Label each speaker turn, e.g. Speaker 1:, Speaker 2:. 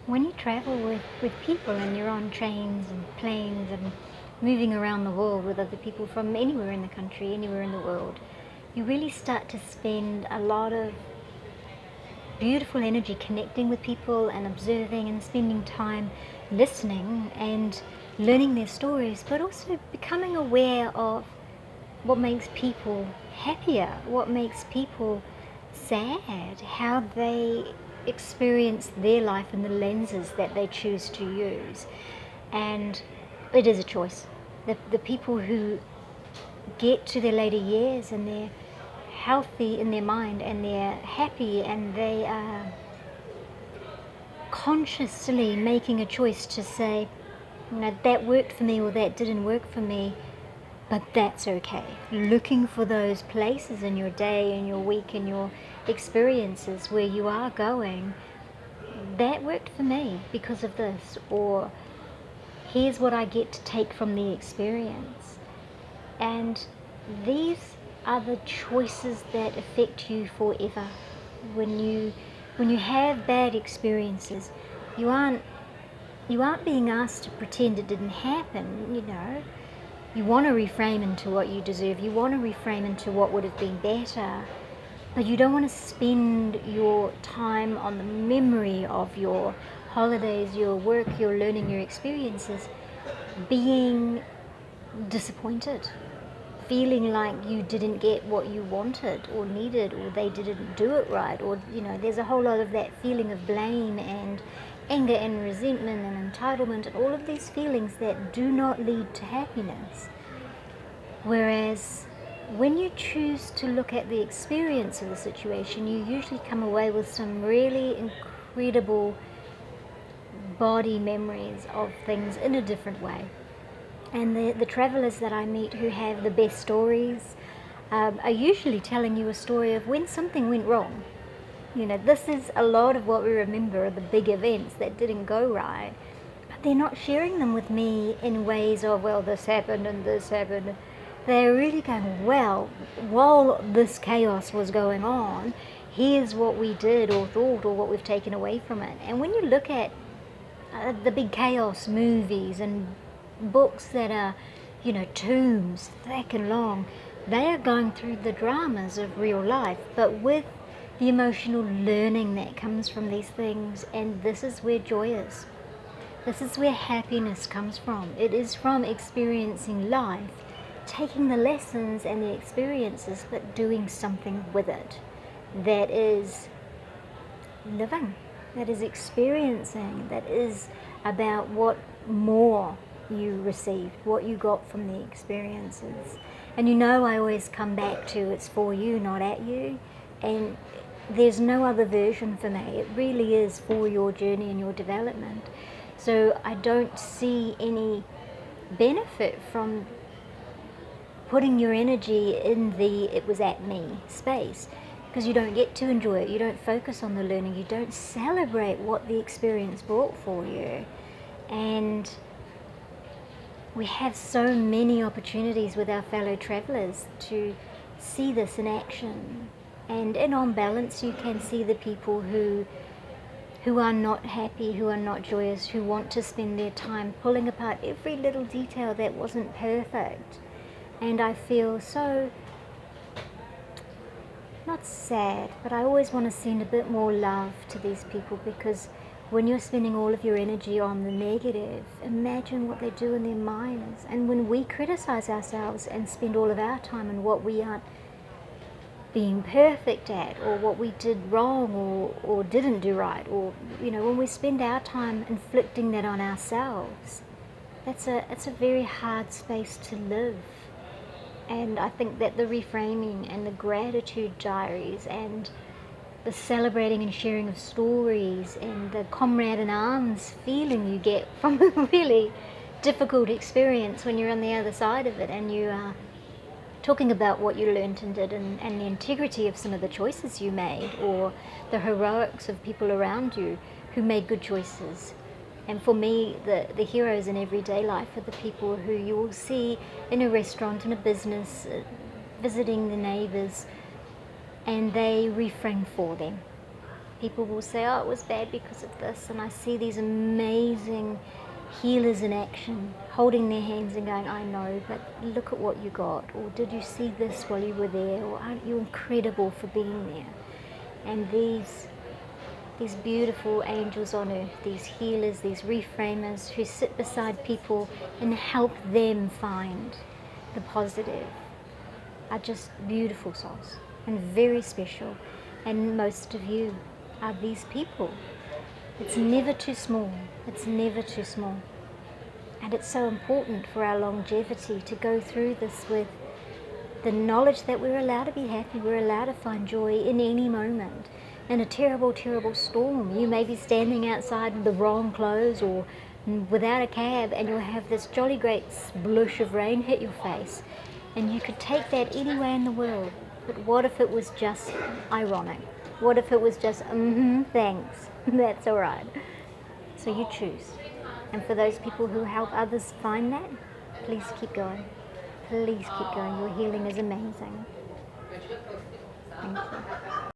Speaker 1: When you travel with people and you're on trains and planes and moving around the world with other people from anywhere in the country, anywhere in the world, you really start to spend a lot of beautiful energy connecting with people and observing and spending time listening and learning their stories, but also becoming aware of what makes people happier, what makes people sad, how they experience their life and the lenses that they choose to use. And it is a choice. The people who get to their later years and they're healthy in their mind and they're happy and they are consciously making a choice to say, that worked for me or that didn't work for me, but that's okay. Looking for those places in your day and your week and your experiences where you are going, that worked for me because of this, or here's what I get to take from the experience. And these are the choices that affect you forever. When you have bad experiences, you aren't being asked to pretend it didn't happen. You want to reframe into what you deserve. You want to reframe into what would have been better. But you don't want to spend your time on the memory of your holidays, your work, your learning, your experiences, being disappointed, feeling like you didn't get what you wanted or needed, or they didn't do it right, or there's a whole lot of that feeling of blame and anger and resentment and entitlement and all of these feelings that do not lead to happiness. Whereas when you choose to look at the experience of the situation, you usually come away with some really incredible body memories of things in a different way. And the travelers that I meet who have the best stories are usually telling you a story of when something went wrong. This is a lot of what we remember, the big events that didn't go right. But they're not sharing them with me in ways of, well, this happened and this happened. They're really going, well, while this chaos was going on, here's what we did or thought or what we've taken away from it. And when you look at the big chaos movies and books that are, tomes thick and long, they are going through the dramas of real life, but with the emotional learning that comes from these things. And this is where joy is. This is where happiness comes from. It is from experiencing life, taking the lessons and the experiences, but doing something with it. That is living, that is experiencing, that is about what more you received, what you got from the experiences. And I always come back to it's for you, not at you. And there's no other version for me. It really is for your journey and your development. So I don't see any benefit from putting your energy in the it was at me space, because you don't get to enjoy it. You don't focus on the learning. You don't celebrate what the experience brought for you. And we have so many opportunities with our fellow travelers to see this in action. And on balance, you can see the people who are not happy, who are not joyous, who want to spend their time pulling apart every little detail that wasn't perfect. And I feel so, not sad, but I always want to send a bit more love to these people, because when you're spending all of your energy on the negative, imagine what they do in their minds. And when we criticize ourselves and spend all of our time on what we aren't being perfect at, or what we did wrong or didn't do right, or when we spend our time inflicting that on ourselves, it's a very hard space to live. And I think that the reframing and the gratitude diaries and the celebrating and sharing of stories and the comrade in arms feeling you get from a really difficult experience when you're on the other side of it, and you are talking about what you learned and did, and the integrity of some of the choices you made, or the heroics of people around you who made good choices. And for me, the heroes in everyday life are the people who you will see in a restaurant, in a business, visiting the neighbours, and they reframe for them. people will say, oh, it was bad because of this, and I see these amazing healers in action, holding their hands and going, I know, but look at what you got, or did you see this while you were there, or aren't you incredible for being there? And these beautiful angels on earth, these healers, these reframers who sit beside people and help them find the positive, are just beautiful souls and very special. And most of you are these people. It's never too small. It's never too small. And it's so important for our longevity to go through this with the knowledge that we're allowed to be happy, we're allowed to find joy in any moment. In a terrible, terrible storm, you may be standing outside with the wrong clothes or without a cab, and you'll have this jolly great splush of rain hit your face, and you could take that anywhere in the world. But what if it was just ironic? What if it was just, thanks, that's all right. So you choose. And for those people who help others find that, please keep going. Please keep going. Your healing is amazing. Thank you.